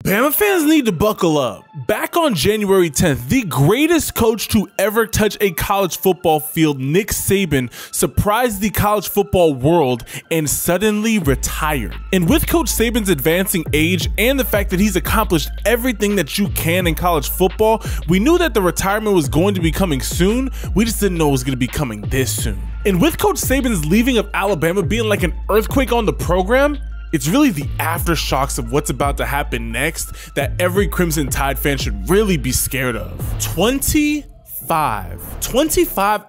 Bama fans need to buckle up. Back on January 10th, the greatest coach to ever touch a college football field, Nick Saban, surprised the college football world and suddenly retired. And with Coach Saban's advancing age and the fact that he's accomplished everything that you can in college football, we knew that the retirement was going to be coming soon. We just didn't know it was going to be coming this soon. And with Coach Saban's leaving of Alabama being like an earthquake on the program, it's really the aftershocks of what's about to happen next that every Crimson Tide fan should really be scared of. 25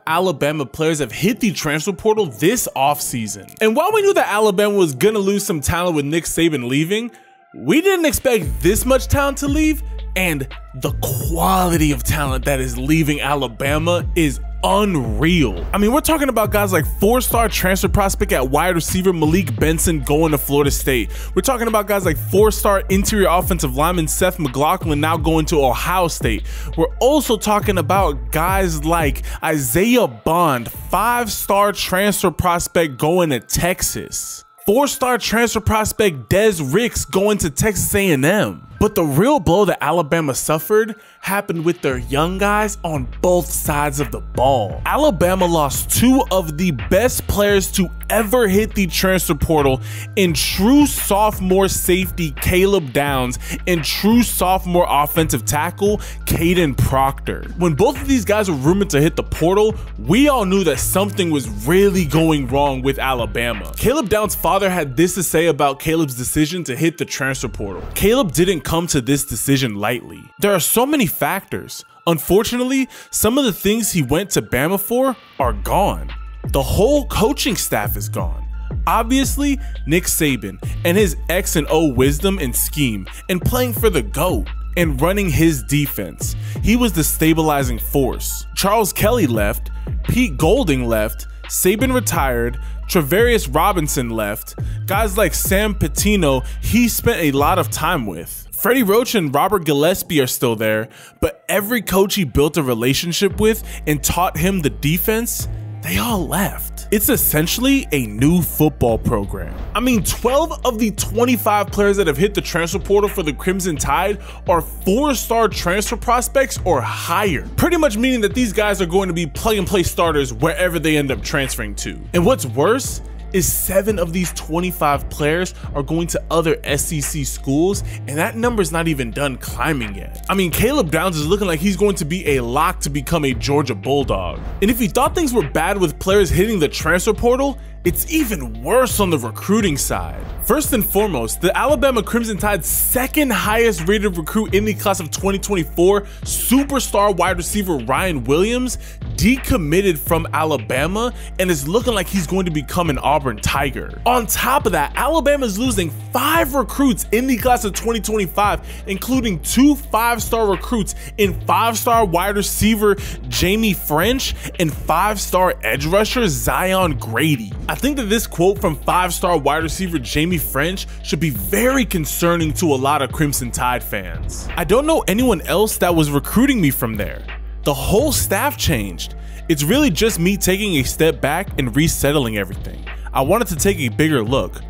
Alabama players have hit the transfer portal this offseason. And while we knew that Alabama was gonna lose some talent with Nick Saban leaving, we didn't expect this much talent to leave, and the quality of talent that is leaving Alabama is unreal. I mean, we're talking about guys like 4-star transfer prospect at wide receiver Malik Benson going to Florida State. We're talking about guys like 4-star interior offensive lineman Seth McLaughlin now going to Ohio State. We're also talking about guys like Isaiah Bond, 5-star transfer prospect going to Texas. 4-star transfer prospect Des Ricks going to Texas A&M. But the real blow that Alabama suffered happened with their young guys on both sides of the ball. Alabama lost 2 of the best players to ever hit the transfer portal in true sophomore safety Caleb Downs and true sophomore offensive tackle Kaden Proctor. When both of these guys were rumored to hit the portal, we all knew that something was really going wrong with Alabama. Caleb Downs' father had this to say about Caleb's decision to hit the transfer portal. Caleb didn't come to this decision lightly. There are so many factors. Unfortunately, some of the things he went to Bama for are gone. The whole coaching staff is gone. Obviously, Nick Saban and his X and O wisdom and scheme and playing for the GOAT and running his defense. He was the stabilizing force. Charles Kelly left, Pete Golding left, Saban retired, Travarius Robinson left, guys like Sam Patino he spent a lot of time with. Freddie Roach and Robert Gillespie are still there, but every coach he built a relationship with and taught him the defense, they all left. It's essentially a new football program. I mean, 12 of the 25 players that have hit the transfer portal for the Crimson Tide are 4-star transfer prospects or higher. Pretty much meaning that these guys are going to be plug-and-play starters wherever they end up transferring to. And what's worse is 7 of these 25 players are going to other SEC schools, and that number's not even done climbing yet. I mean, Caleb Downs is looking like he's going to be a lock to become a Georgia Bulldog. And if you thought things were bad with players hitting the transfer portal, it's even worse on the recruiting side. First and foremost, the Alabama Crimson Tide's second highest rated recruit in the class of 2024, superstar wide receiver Ryan Williams, decommitted from Alabama and is looking like he's going to become an Auburn Tiger. On top of that, Alabama is losing 5 recruits in the class of 2025, including 2 5-star recruits in 5-star wide receiver Jamie French and 5-star edge rusher Zion Grady. I think that this quote from 5-star wide receiver Jamie French should be very concerning to a lot of Crimson Tide fans. I don't know anyone else that was recruiting me from there. The whole staff changed. It's really just me taking a step back and resettling everything. I wanted to take a bigger look.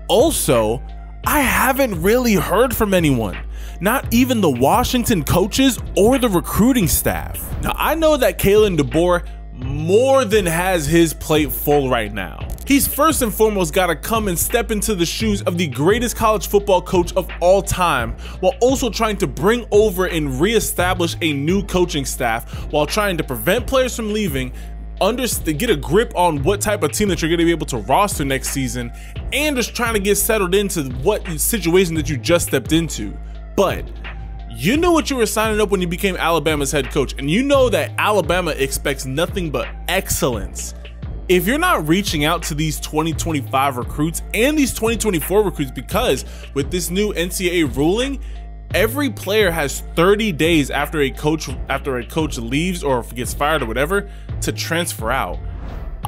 Also, I haven't really heard from anyone. Not even the Washington coaches or the recruiting staff. Now, I know that Kalen DeBoer more than has his plate full right now. He's first and foremost got to come and step into the shoes of the greatest college football coach of all time, while also trying to bring over and reestablish a new coaching staff while trying to prevent players from leaving, get a grip on what type of team that you're going to be able to roster next season, and just trying to get settled into what situation that you just stepped into. But you knew what you were signing up when you became Alabama's head coach, and you know that Alabama expects nothing but excellence. If you're not reaching out to these 2025 recruits and these 2024 recruits, because with this new NCAA ruling, every player has 30 days after a coach leaves or gets fired or whatever to transfer out.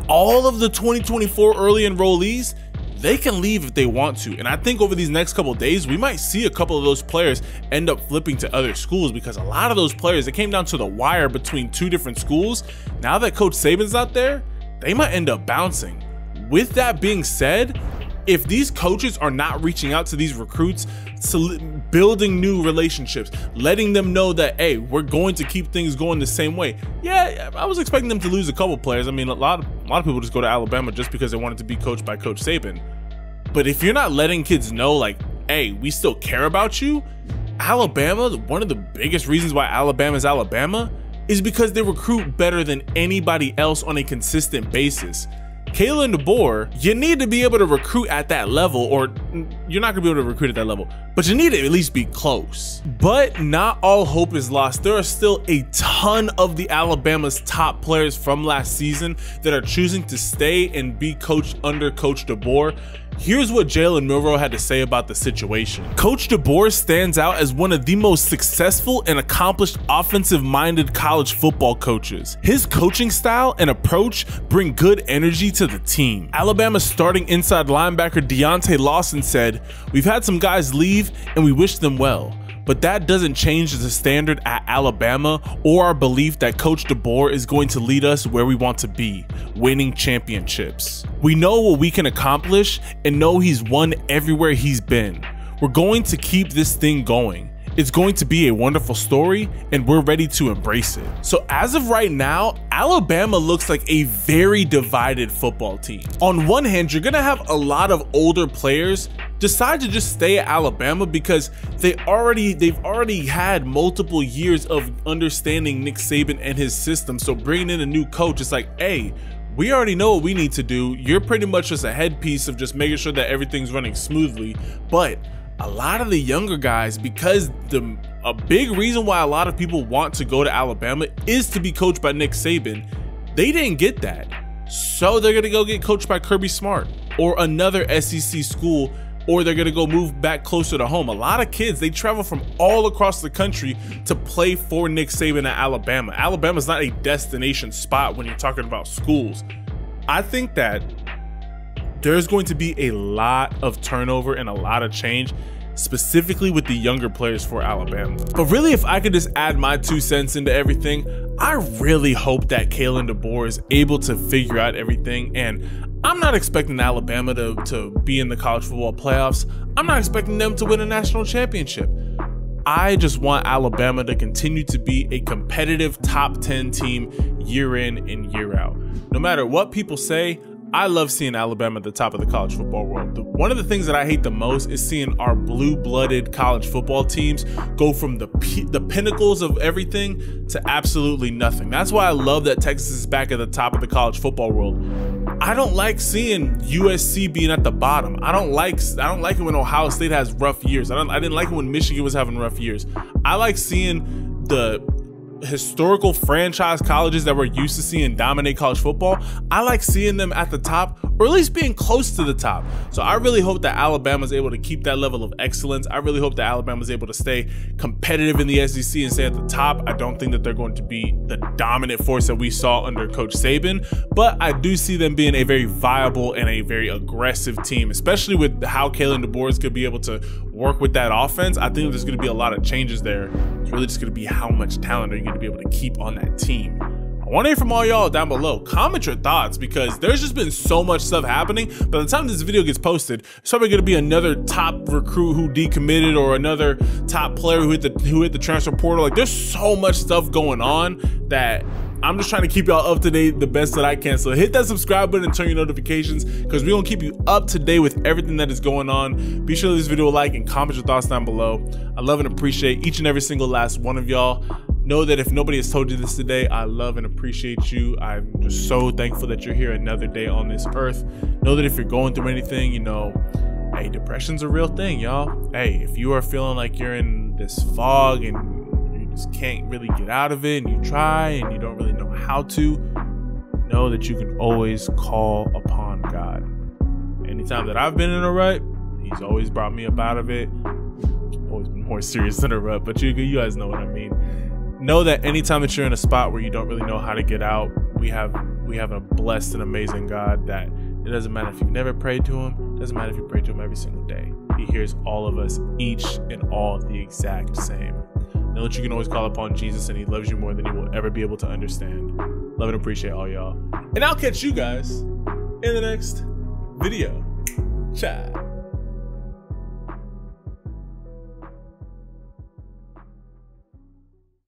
All of the 2024 early enrollees, they can leave if they want to. And I think over these next couple of days, we might see a couple of those players end up flipping to other schools, because a lot of those players, it came down to the wire between 2 different schools. Now that Coach Saban's out there, they might end up bouncing. With that being said, If these coaches are not reaching out to these recruits, building new relationships, letting them know that, hey, we're going to keep things going the same way. Yeah, I was expecting them to lose a couple players. I mean, a lot of people just go to Alabama just because they wanted to be coached by Coach Saban. But if you're not letting kids know, like, hey, we still care about you, Alabama, one of the biggest reasons why Alabama is Alabama is because they recruit better than anybody else on a consistent basis. Kalen DeBoer, you need to be able to recruit at that level, or you're not gonna be able to recruit at that level, but you need to at least be close. But not all hope is lost. There are still a ton of the Alabama's top players from last season that are choosing to stay and be coached under Coach DeBoer. Here's what Jalen Milroe had to say about the situation. Coach DeBoer stands out as one of the most successful and accomplished offensive-minded college football coaches. His coaching style and approach bring good energy to the team. Alabama's starting inside linebacker Deontay Lawson said, "We've had some guys leave and we wish them well. But that doesn't change the standard at Alabama or our belief that Coach DeBoer is going to lead us where we want to be, winning championships. We know what we can accomplish and know he's won everywhere he's been. We're going to keep this thing going. It's going to be a wonderful story and we're ready to embrace it." So as of right now, Alabama looks like a very divided football team. On one hand, you're gonna have a lot of older players decide to just stay at Alabama because they've already had multiple years of understanding Nick Saban and his system. So bringing in a new coach, it's like, hey, we already know what we need to do. You're pretty much just a headpiece of just making sure that everything's running smoothly. But a lot of the younger guys, because a big reason why a lot of people want to go to Alabama is to be coached by Nick Saban, they didn't get that. So they're gonna go get coached by Kirby Smart or another SEC school, or they're gonna go move back closer to home. A lot of kids, they travel from all across the country to play for Nick Saban at Alabama. Alabama's not a destination spot when you're talking about schools. I think that there's going to be a lot of turnover and a lot of change, specifically with the younger players for Alabama. But really, if I could just add my 2 cents into everything, I really hope that Kalen DeBoer is able to figure out everything. And I'm not expecting Alabama to be in the college football playoffs. I'm not expecting them to win a national championship. I just want Alabama to continue to be a competitive top 10 team year in and year out. No matter what people say, I love seeing Alabama at the top of the college football world. One of the things that I hate the most is seeing our blue-blooded college football teams go from the pinnacles of everything to absolutely nothing. That's why I love that Texas is back at the top of the college football world. I don't like seeing USC being at the bottom. I don't like it when Ohio State has rough years. I didn't like it when Michigan was having rough years. I like seeing the historical franchise colleges that we're used to seeing dominate college football. I like seeing them at the top, or at least being close to the top. So I really hope that Alabama's able to keep that level of excellence. I really hope that Alabama's able to stay competitive in the SEC and stay at the top. I don't think that they're going to be the dominant force that we saw under Coach Saban, but I do see them being a very viable and a very aggressive team, especially with how Kalen DeBoer is going to be able to work with that offense. I think there's going to be a lot of changes there. It's really just going to be how much talent are you going to be able to keep on that team. I want to hear from all y'all down below. Comment your thoughts, because there's just been so much stuff happening. By the time this video gets posted, it's probably going to be another top recruit who decommitted, or another top player who hit the transfer portal. Like, there's so much stuff going on that I'm just trying to keep y'all up to date the best that I can. So hit that subscribe button and turn your notifications, because we're going to keep you up to date with everything that is going on. Be sure to leave this video a like and comment your thoughts down below. I love and appreciate each and every single last one of y'all. Know that if nobody has told you this today, I love and appreciate you. I'm just so thankful that you're here another day on this earth. Know that if you're going through anything, you know, hey, depression's a real thing, y'all. Hey, if you are feeling like you're in this fog and you just can't really get out of it, and you try and you don't really know how to, know that you can always call upon God. Anytime that I've been in a rut, he's always brought me up out of it. Always been more serious than a rut, but you guys know what I mean. Know that anytime that you're in a spot where you don't really know how to get out, we have a blessed and amazing God that it doesn't matter if you've never prayed to him, it doesn't matter if you pray to him every single day. He hears all of us, each and all the exact same. Know that you can always call upon Jesus, and he loves you more than you will ever be able to understand. Love and appreciate all y'all. And I'll catch you guys in the next video. Ciao.